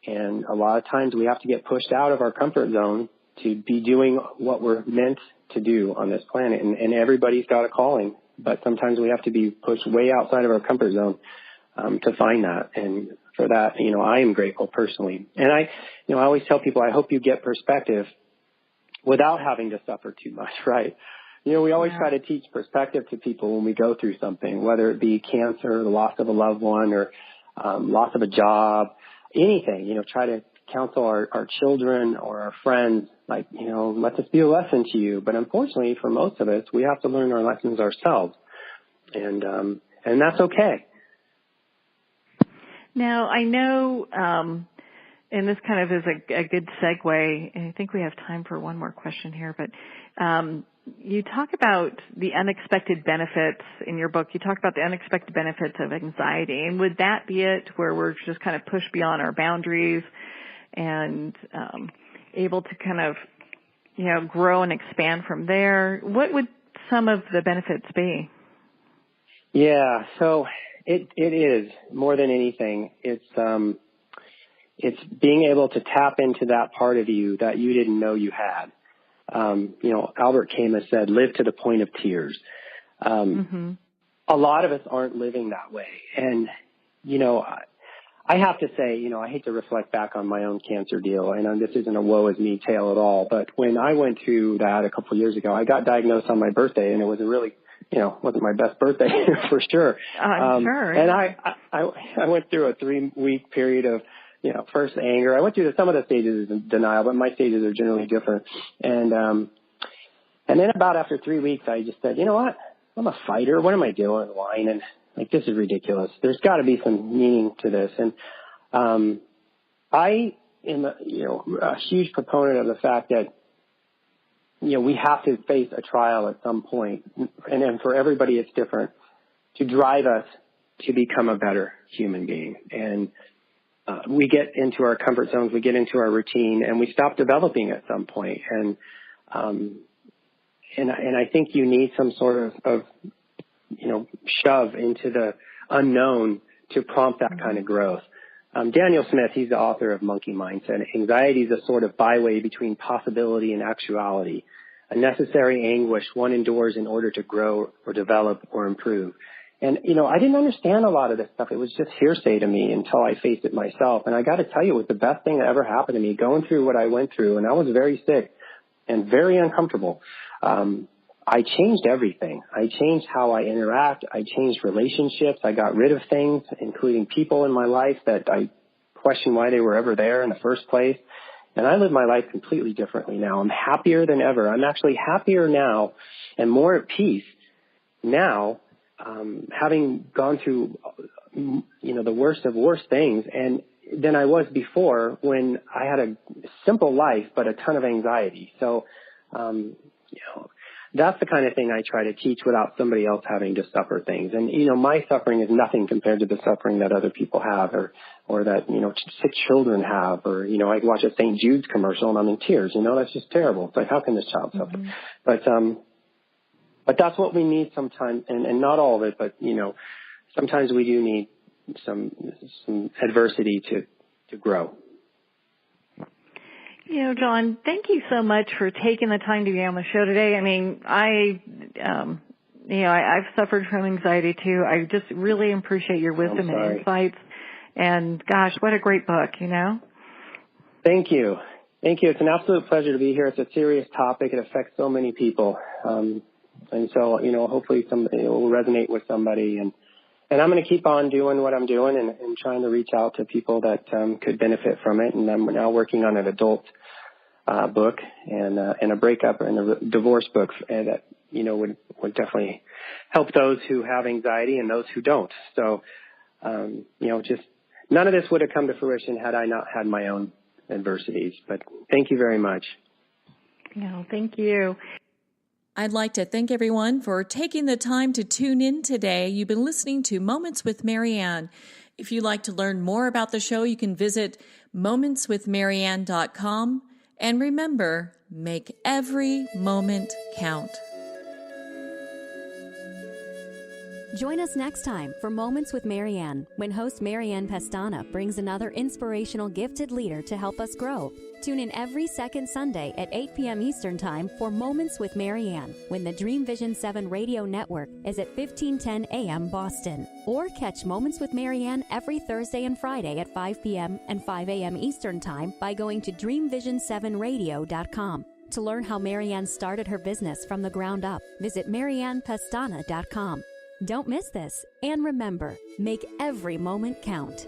And a lot of times we have to get pushed out of our comfort zone to be doing what we're meant to do on this planet. And everybody's got a calling, but sometimes we have to be pushed way outside of our comfort zone to find that. And for that, I am grateful personally. And I always tell people, I hope you get perspective without having to suffer too much, right? We always try to teach perspective to people when we go through something, whether it be cancer, the loss of a loved one, or loss of a job, anything. Try to counsel our children or our friends, like, let this be a lesson to you. But unfortunately, for most of us, we have to learn our lessons ourselves. And that's okay. Now, I know, and this kind of is a good segue, and I think we have time for one more question here, but you talk about the unexpected benefits in your book. You talk about the unexpected benefits of anxiety. And would that be it, where we're just kind of pushed beyond our boundaries and able to kind of, grow and expand from there? What would some of the benefits be? Yeah, so it is more than anything. It's being able to tap into that part of you that you didn't know you had. Albert Camus said, live to the point of tears. A lot of us aren't living that way. And, I have to say, I hate to reflect back on my own cancer deal, and this isn't a woe is me tale at all, but when I went through that a couple of years ago, I got diagnosed on my birthday, and it was a really, wasn't my best birthday for sure. I'm sure. And I went through a 3-week period of, first anger. I went through some of the stages of denial, but my stages are generally different. And then about after 3 weeks, I just said, you know what? I'm a fighter. What am I doing? Whining. This is ridiculous. There's got to be some meaning to this. And I am a huge proponent of the fact that, we have to face a trial at some point. And then for everybody, it's different, to drive us to become a better human being. And we get into our comfort zones, we get into our routine, and we stop developing at some point. And I think you need some sort of shove into the unknown to prompt that kind of growth. Daniel Smith, he's the author of Monkey Mind, said anxiety is a sort of byway between possibility and actuality, a necessary anguish one endures in order to grow or develop or improve. And, I didn't understand a lot of this stuff. It was just hearsay to me until I faced it myself. And I got to tell you, it was the best thing that ever happened to me, going through what I went through. And I was very sick and very uncomfortable. I changed everything. I changed how I interact. I changed relationships. I got rid of things, including people in my life that I questioned why they were ever there in the first place. And I live my life completely differently now. I'm happier than ever. I'm actually happier now and more at peace now, having gone through, the worst of worst things, and than I was before when I had a simple life but a ton of anxiety. So, that's the kind of thing I try to teach without somebody else having to suffer things. And, my suffering is nothing compared to the suffering that other people have or that, sick children have. Or, I watch a St. Jude's commercial and I'm in tears. That's just terrible. It's like, how can this child suffer? But that's what we need sometimes, and not all of it, but, sometimes we do need some adversity to grow. John, thank you so much for taking the time to be on the show today. I mean, I've suffered from anxiety too. I just really appreciate your wisdom and insights. And gosh, what a great book, Thank you. Thank you. It's an absolute pleasure to be here. It's a serious topic. It affects so many people. And so, hopefully somebody will resonate with somebody. And I'm going to keep on doing what I'm doing and trying to reach out to people that could benefit from it. And I'm now working on an adult book and a breakup and a divorce book that, would definitely help those who have anxiety and those who don't. So, just none of this would have come to fruition had I not had my own adversities. But thank you very much. Thank you. I'd like to thank everyone for taking the time to tune in today. You've been listening to Moments with Marianne. If you'd like to learn more about the show, you can visit momentswithmarianne.com. And remember, make every moment count. Join us next time for Moments with Marianne, when host Marianne Pestana brings another inspirational gifted leader to help us grow. Tune in every second Sunday at 8 p.m. Eastern Time for Moments with Marianne, when the Dream Vision 7 radio network is at 1510 a.m. Boston. Or catch Moments with Marianne every Thursday and Friday at 5 p.m. and 5 a.m. Eastern Time by going to dreamvision7radio.com. To learn how Marianne started her business from the ground up, visit mariannepestana.com. Don't miss this, and remember, make every moment count.